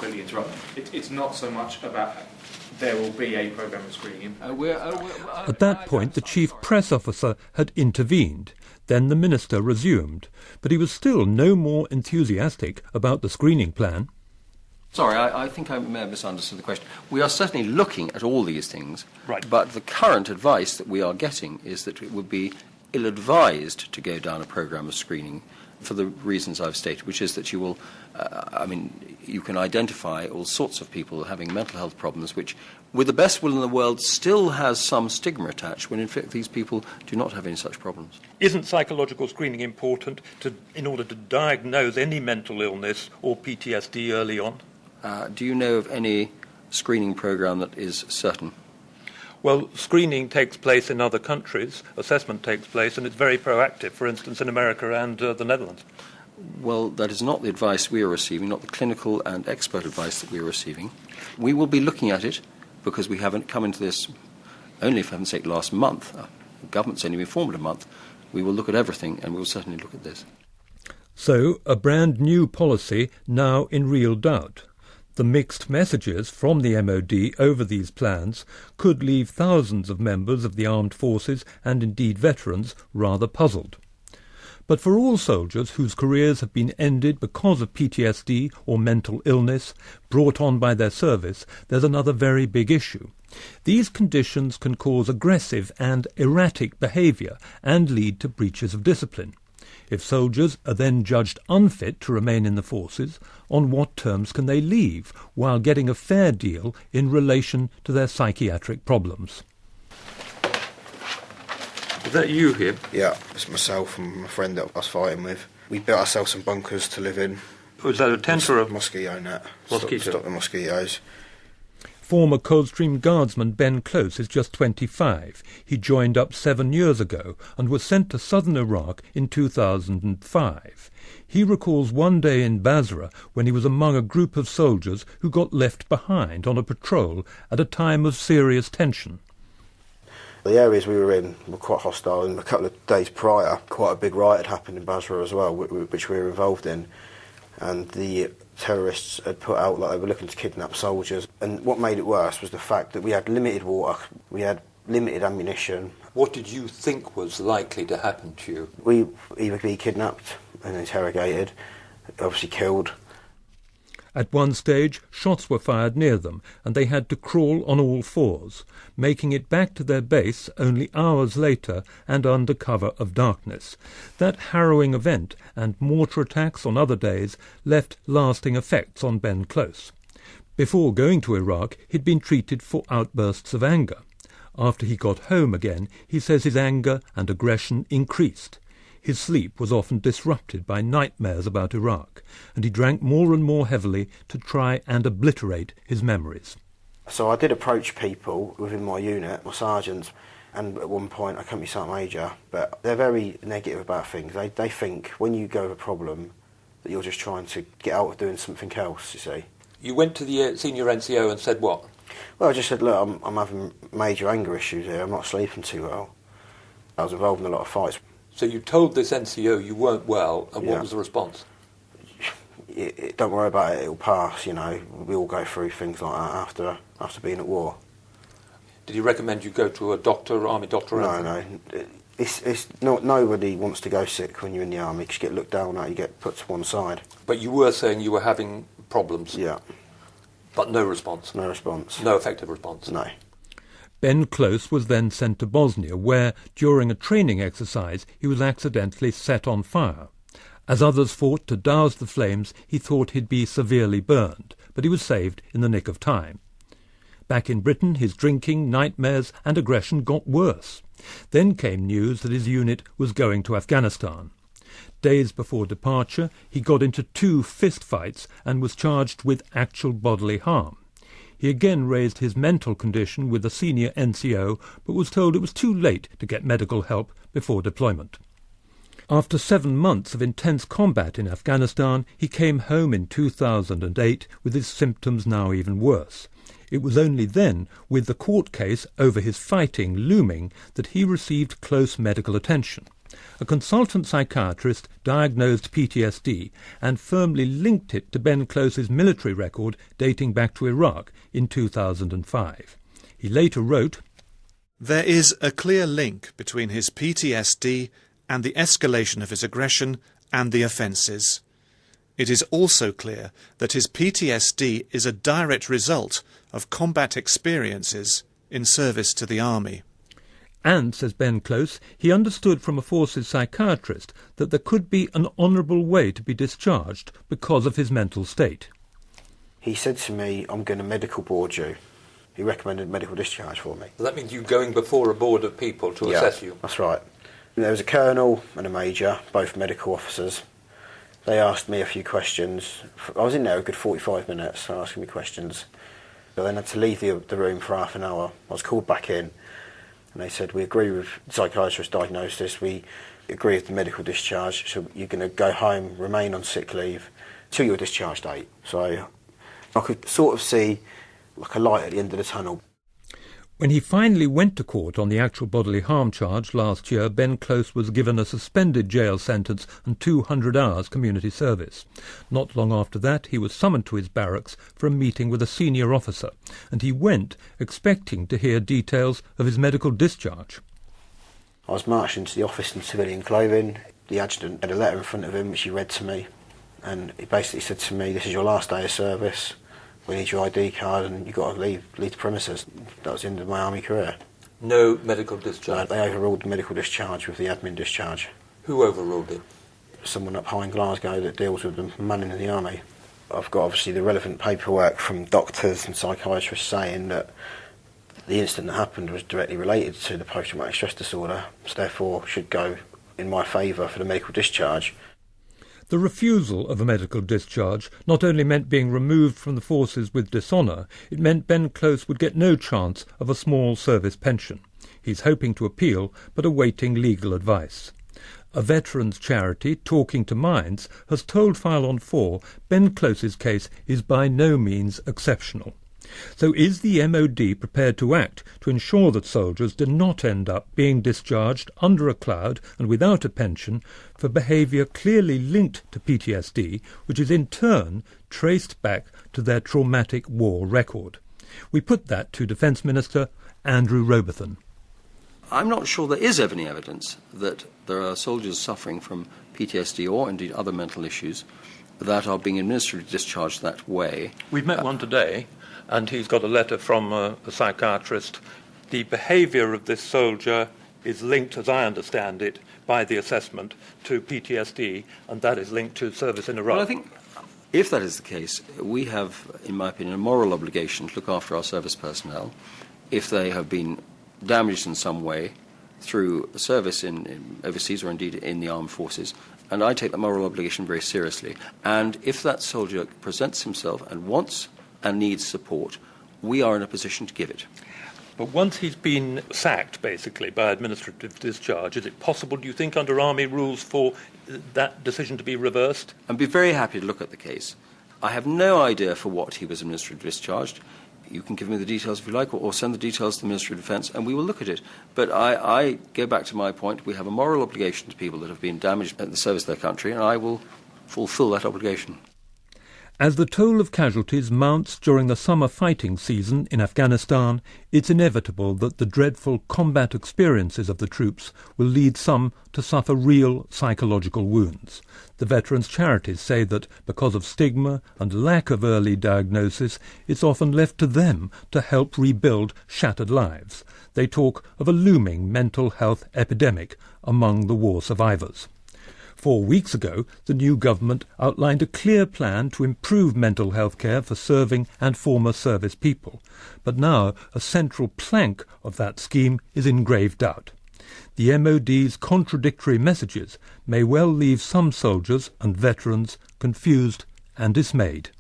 completely interrupt. It's not so much about there will be a programme of screening. At that point, the chief press officer had intervened. Then the minister resumed, but he was still no more enthusiastic about the screening plan. Sorry, I think I may have misunderstood the question. We are certainly looking at all these things, right. But the current advice that we are getting is that it would be ill-advised to go down a programme of screening for the reasons I've stated, which is that you will, you can identify all sorts of people having mental health problems, which, with the best will in the world, still has some stigma attached, when in fact these people do not have any such problems. Isn't psychological screening important in order to diagnose any mental illness or PTSD early on? Do you know of any screening programme that is certain? Well, screening takes place in other countries, assessment takes place, and it's very proactive, for instance, in America and the Netherlands. Well, that is not the advice we are receiving, not the clinical and expert advice that we are receiving. We will be looking at it, because we haven't come into this only, for heaven's sake, last month. The government's only been formed a month. We will look at everything, and we will certainly look at this. So, a brand new policy now in real doubt. The mixed messages from the MOD over these plans could leave thousands of members of the armed forces and indeed veterans rather puzzled. But for all soldiers whose careers have been ended because of PTSD or mental illness brought on by their service, there's another very big issue. These conditions can cause aggressive and erratic behaviour and lead to breaches of discipline. If soldiers are then judged unfit to remain in the forces, on what terms can they leave while getting a fair deal in relation to their psychiatric problems? Is that you here? Yeah, it's myself and my friend that I was fighting with. We built ourselves some bunkers to live in. Was that a tent or a mosquito net? Mosquito. Stop the mosquitoes. Former Coldstream Guardsman Ben Close is just 25. He joined up 7 years ago and was sent to southern Iraq in 2005. He recalls one day in Basra when he was among a group of soldiers who got left behind on a patrol at a time of serious tension. The areas we were in were quite hostile, and a couple of days prior, quite a big riot had happened in Basra as well, which we were involved in. And the terrorists had put out like they were looking to kidnap soldiers. And what made it worse was the fact that we had limited water, we had limited ammunition. What did you think was likely to happen to you? We either be kidnapped and interrogated, obviously killed. At one stage, shots were fired near them, and they had to crawl on all fours, making it back to their base only hours later and under cover of darkness. That harrowing event and mortar attacks on other days left lasting effects on Ben Close. Before going to Iraq, he'd been treated for outbursts of anger. After he got home again, he says his anger and aggression increased. His sleep was often disrupted by nightmares about Iraq, and he drank more and more heavily to try and obliterate his memories. So I did approach people within my unit, my sergeants, and at one point I couldn't be sergeant major, but they're very negative about things. They think when you go with a problem that you're just trying to get out of doing something else, you see. You went to the senior NCO and said what? Well, I just said, look, I'm having major anger issues here, I'm not sleeping too well. I was involved in a lot of fights. So you told this NCO you weren't well, and what was the response? Don't worry about it, it'll pass, you know. We all go through things like that after being at war. Did he recommend you go to a doctor, army doctor? No. It's not, nobody wants to go sick when you're in the army, because you get looked down at, you get put to one side. But you were saying you were having problems? Yeah. But no response? No response. No effective response? No. Ben Close was then sent to Bosnia, where, during a training exercise, he was accidentally set on fire. As others fought to douse the flames, he thought he'd be severely burned, but he was saved in the nick of time. Back in Britain, his drinking, nightmares and aggression got worse. Then came news that his unit was going to Afghanistan. Days before departure, he got into 2 fistfights and was charged with actual bodily harm. He again raised his mental condition with a senior NCO, but was told it was too late to get medical help before deployment. After 7 months of intense combat in Afghanistan, he came home in 2008 with his symptoms now even worse. It was only then, with the court case over his fighting looming, that he received close medical attention. a consultant psychiatrist diagnosed PTSD and firmly linked it to Ben Close's military record dating back to Iraq in 2005. He later wrote, "There is a clear link between his PTSD and the escalation of his aggression and the offences. It is also clear that his PTSD is a direct result of combat experiences in service to the army." And, says Ben Close, he understood from a forces psychiatrist that there could be an honourable way to be discharged because of his mental state. He said to me, "I'm going to medical board you." He recommended medical discharge for me. That means you going before a board of people to assess you? That's right. There was a colonel and a major, both medical officers. They asked me a few questions. I was in there a good 45 minutes asking me questions. I then had to leave the room for half an hour. I was called back in and they said, "We agree with the psychiatrist's diagnosis, we agree with the medical discharge, so you're going to go home, remain on sick leave till your discharge date." So I could sort of see like a light at the end of the tunnel. When he finally went to court on the actual bodily harm charge last year, Ben Close was given a suspended jail sentence and 200 hours community service. Not long after that, he was summoned to his barracks for a meeting with a senior officer, and he went expecting to hear details of his medical discharge. I was marched into the office in civilian clothing. The adjutant had a letter in front of him which he read to me, and he basically said to me, "This is your last day of service. We need your ID card and you've got to leave the premises." That was the end of my army career. No medical discharge? They overruled the medical discharge with the admin discharge. Who overruled it? Someone up high in Glasgow that deals with the manning in the army. I've got obviously the relevant paperwork from doctors and psychiatrists saying that the incident that happened was directly related to the post-traumatic stress disorder, so therefore should go in my favour for the medical discharge. The refusal of a medical discharge not only meant being removed from the forces with dishonour, it meant Ben Close would get no chance of a small service pension. He's hoping to appeal, but awaiting legal advice. A veterans charity, Talking to Minds, has told File on 4 Ben Close's case is by no means exceptional. So is the MOD prepared to act to ensure that soldiers do not end up being discharged under a cloud and without a pension for behaviour clearly linked to PTSD, which is in turn traced back to their traumatic war record? We put that to Defence Minister Andrew Robertson. I'm not sure there is any evidence that there are soldiers suffering from PTSD or indeed other mental issues that are being administered discharged that way. We've met one today, and he's got a letter from a psychiatrist. The behaviour of this soldier is linked, as I understand it, by the assessment to PTSD, and that is linked to service in Iraq. Well, I think if that is the case, we have, in my opinion, a moral obligation to look after our service personnel if they have been damaged in some way through service in overseas or indeed in the armed forces. And I take that moral obligation very seriously. And if that soldier presents himself and wants and needs support, we are in a position to give it. But once he's been sacked, basically, by administrative discharge, is it possible, do you think, under Army rules for that decision to be reversed? I'd be very happy to look at the case. I have no idea for what he was administratively discharged. You can give me the details if you like, or send the details to the Ministry of Defence, and we will look at it. But I go back to my point. We have a moral obligation to people that have been damaged at the service of their country, and I will fulfil that obligation. As the toll of casualties mounts during the summer fighting season in Afghanistan, it's inevitable that the dreadful combat experiences of the troops will lead some to suffer real psychological wounds. The veterans' charities say that because of stigma and lack of early diagnosis, it's often left to them to help rebuild shattered lives. They talk of a looming mental health epidemic among the war survivors. 4 weeks ago, the new government outlined a clear plan to improve mental health care for serving and former service people. But now a central plank of that scheme is in grave doubt. The MOD's contradictory messages may well leave some soldiers and veterans confused and dismayed.